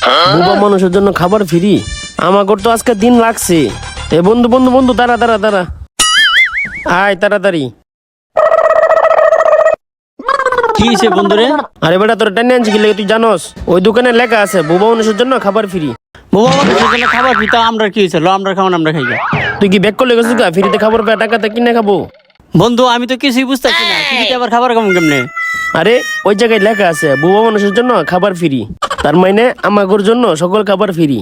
বুবা মানুষের জন্য খাবার ফ্রি। আমাকে তো আজকে দিন লাগছে। এ বন্ধু বন্ধু বন্ধু দাঁড়া দাঁড়া দাঁড়া, আয় তাড়াতাড়ি। কি হয়েছে বন্ধুরে? আরে বেটা তোর টেনে আনছি কি লেগে তুই জানোস? ওই দোকানে লেখা আছে বুবা মানুষের জন্য খাবার ফ্রি। বাবা মানুষের জন্য খাবার দিতে আমরা কি হয়েছে? লো আমরা খাওয়ান, আমরা খাই গা। তুই কি ব্যাক করলে গেছিস গা? ফ্রিতে খাবার পেয়ে টাকাতে কিনে খাবো? বন্ধু আমি তো কিছুই বুঝতেছি না, ফ্রিতে আবার খাবার কেমন কেমনে? আরে ওই জায়গায় লেখা আছে বুবা মানুষের জন্য খাবার ফ্রি, তার মানে আমাগোর জন্য সকল খাবার ফ্রি।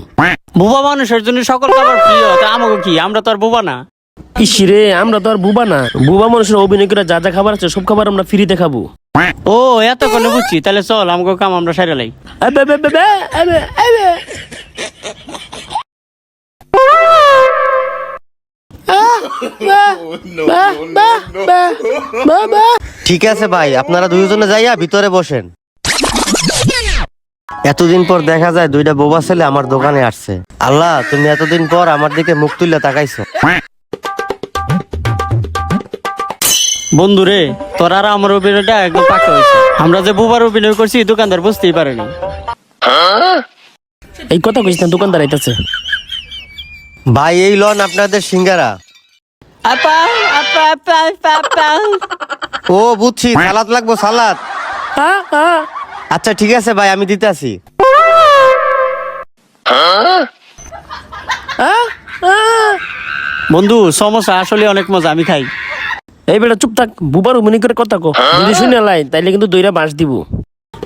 বুবা মানুষের জন্য সকল খাবার প্রিয়, তা আমাকে কি? আমরা তো আর বুবা না। ইসিরে আমরা তো আর বুবা না, বুবা মানুষের অভিনয় করে যা যা খাবার আছে সব খাবার আমরা ফ্রিতে খাবো। ও এতক্ষণে বুঝছি, তাহলে চল আমাকে কাম আমরা সাইরা লাই। আবে আবে আবে আবে আবে। ঠিক আছে ভাই, আপনারা দুইজনে যাইয়া ভিতরে বসেন। এতদিন পর দেখা যায় দুইটা বোবা ছেলে আমার দোকানে আসছে। আল্লাহ, তুমি এতদিন পর আমার দিকে মুখ তুললে তাকাইছো। বন্ধু রে, তোর আর আমার অভিনয়টা একদম পাকা হয়েছে। আমরা যে বুবার অভিনয় করছি দোকানদার বুঝতেই পারেনি। এই কথা কইস না, দোকানদার আইতাছে। ভাই এই লন আপনাদের সিঙ্গারা। আপা আপা আপা আপা আপা। ও বুঝছি, সালাদ লাগবো সালাদ। আচ্ছা ঠিক আছে ভাই, আমি দিতে আসি। বন্ধু সমস্যা আসলে অনেক মজা, আমি খাই। এই বেটা চুপ থাক, বুবার অভিনয় করে কথা কো। যদি শুনে লাই তাইলে কিন্তু দইরা বাঁশ দিব।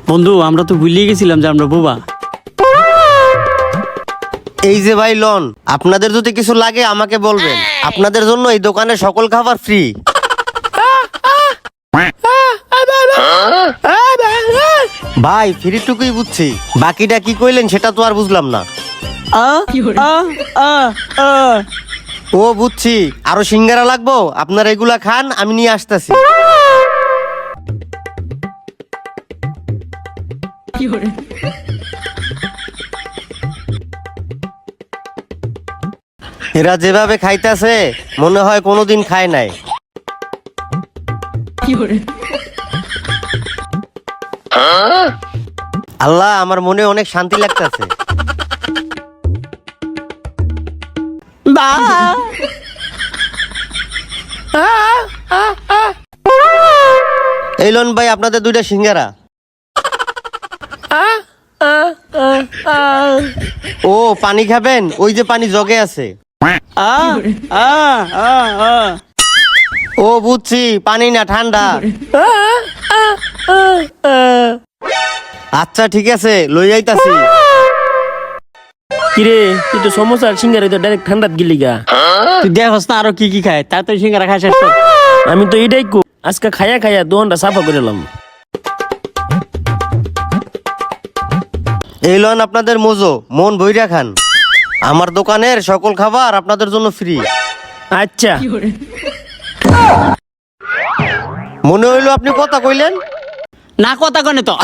বন্ধু আমরা তো ভুলিয়ে গেছিলাম যে আমরা বুবা। এই যে ভাই লন, আপনাদের যদি কিছু লাগে আমাকে বলবেন। আপনাদের জন্য এই দোকানে সকল খাবার ফ্রি। ভাই ফ্রিটুকুই বুঝছি, বাকিটা কি কইলেন সেটা তো আর বুঝলাম না। ও বুঝছি, আরো সিঙ্গারা লাগবো, আপনারা এগুলা খান, আমি নিয়ে আসতেছি। এরা যেভাবে খাইতেছে মনে হয় কোনোদিন খায় নাই। আল্লাহ, আমার মনে অনেক শান্তি লাগতেছে। এই লোন ভাই আপনাদের দুইটা সিঙ্গারা। ও পানি খাবেন? ওই যে পানি জগে আছে। ও বুঝছি, পানি না ঠান্ডা। আচ্ছা ঠিক আছে, লই যাইতাছি। কিরে তুই তো সমস্যা সিঙ্গারে তো ডাইরেক্ট ঠান্ডাত গিলি গা। তুই দেখস না আরো কি কি খায়, তার তো সিঙ্গারা খাই শেষ কর। আমি তো এটাই কো, আজকে খায়া খায়া দোকানটা সাফা করে এলাম। এই লন আপনাদের মোজো, মন ভইরা খান। আমার দোকানের সকল খাবার আপনাদের জন্য ফ্রি। আচ্ছা মনে হইলো আপনি কথা কইলেন। না কথা কনে তো।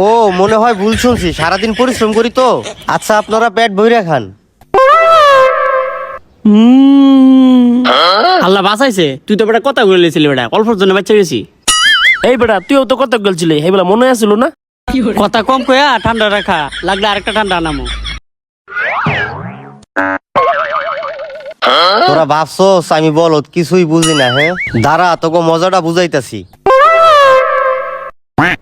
ও মনে হয় ভুল শুনছি, সারাদিন পরিশ্রম করি তো। আচ্ছা আপনারা পেট ভইরা খান। আল্লাহ বাঁচাইছে, তুই তো বেটা কথা বলে লেছিলি, বেটা অল্পর জন্য বাচ্চা গেছি। এই বেটা তুইও তো কত গেলছিলি, এই বেলা মনে আসছিল না? কথা কম কয়া ঠান্ডা রাখা, লাগলে আরেকটা ঠান্ডা নামো। তোরা ভাবছস আমি বলত কিছুই বুঝি না? হ্যাঁ দাঁড়া, তোকে মজাটা বুঝাইতাছি।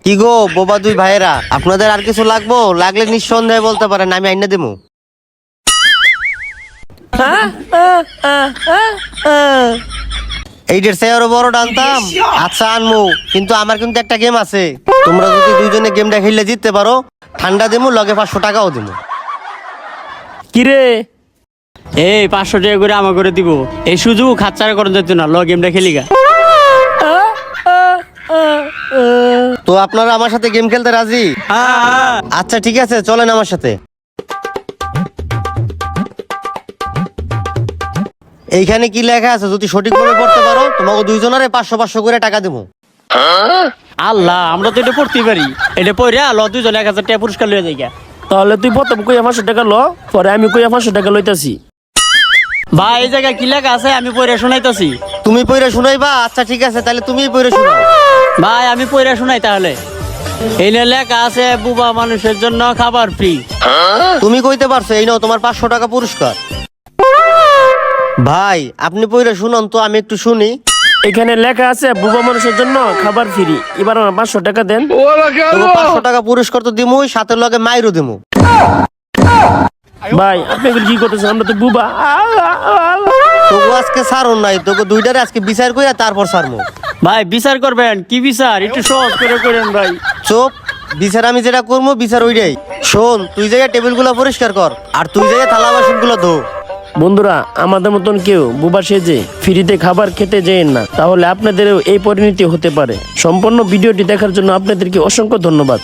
কি গো বোবা দুই ভাইয়েরা, আপনাদের আর কিছু লাগবো? লাগলে নিঃসন্দেহে বলতে পারেন, আমি আইনা দেবো। এইটার চেয়ে আরো বড় আনতাম। আচ্ছা আনমু, কিন্তু আমার কিন্তু একটা গেম আছে। তোমরা যদি দুইজনে গেমটা খেললে জিততে পারো, ঠান্ডা দেবো, লগে 500 টাকাও দেবো। কিরে এই 500 টাকা করে আমার করে দিব। এই সুযোগ হাতছাড়া করা যেত না, ল গেমটা খেলি গা। তো আপনারা আমার সাথে গেম খেলতে রাজি? আচ্ছা ঠিক আছে, চলেন আমার সাথে। এইখানে কি লেখা আছে যদি সঠিকভাবে পড়তে পারো, তোমাকে দুইজনের 500 করে টাকা দেবো। আল্লাহ, আমরা তো এটা পড়তে পারি। এটা পড়া ল দুজন 1000 টাকা পুরস্কার লয়ে যাই গা। তাহলে তুই প্রথম কইয়া 500 টাকা ল, পরে আমি কইয়া 500 টাকা লইতাছি। ভাই এই জায়গায় কি লেখা আছে আমি পড়ে শোনাইতাছি। তুমি পইরা শুনাইবা? আচ্ছা ঠিক আছে, তাহলে তুমিই পইরা শোনাও। ভাই আমি পড়ে শোনাই তাহলে। এই নিয়ে লেখা আছে বুবা মানুষের জন্য খাবার ফ্রি। তুমি কইতে পারছো, এই নাও তোমার 500 টাকা পুরস্কার। ভাই আপনি পইরা শুনান তো, আমি একটু শুনি। এখানে লেখা আছে বুবা মানুষের জন্য খাবার ফ্রি। এবার আমার 500 টাকা দেন। তোকে 500 টাকা পুরস্কার তো দিমুই, সাথে লগে মাইরও দিমু। ভাই আপনি এগুলো কি করতেছেন? আমরা তো বুবা। তোকে আজকে ছাড়ুন নাই, তোকে দুইটারে আজকে বিচার কইরা তারপর ছাড়মু। ভাই বিচার করবেন? কি বিচার? একটু সহজ করে করেন ভাই। চুপ, বিচার আমি যেটা করবো বিচার ওইটাই। শোন, তুই জায়গায় টেবিল গুলা পরিষ্কার কর, আর তুই জায়গায় থালা বাসন গুলো ধো। বন্ধুরা, আমাদের মতন কেউ বুবা সেজে ফ্রিতে খাবার খেতে যেন না, তাহলে আপনাদেরও এই পরিণতি হতে পারে। সম্পূর্ণ ভিডিওটি দেখার জন্য আপনাদেরকে অসংখ্য ধন্যবাদ।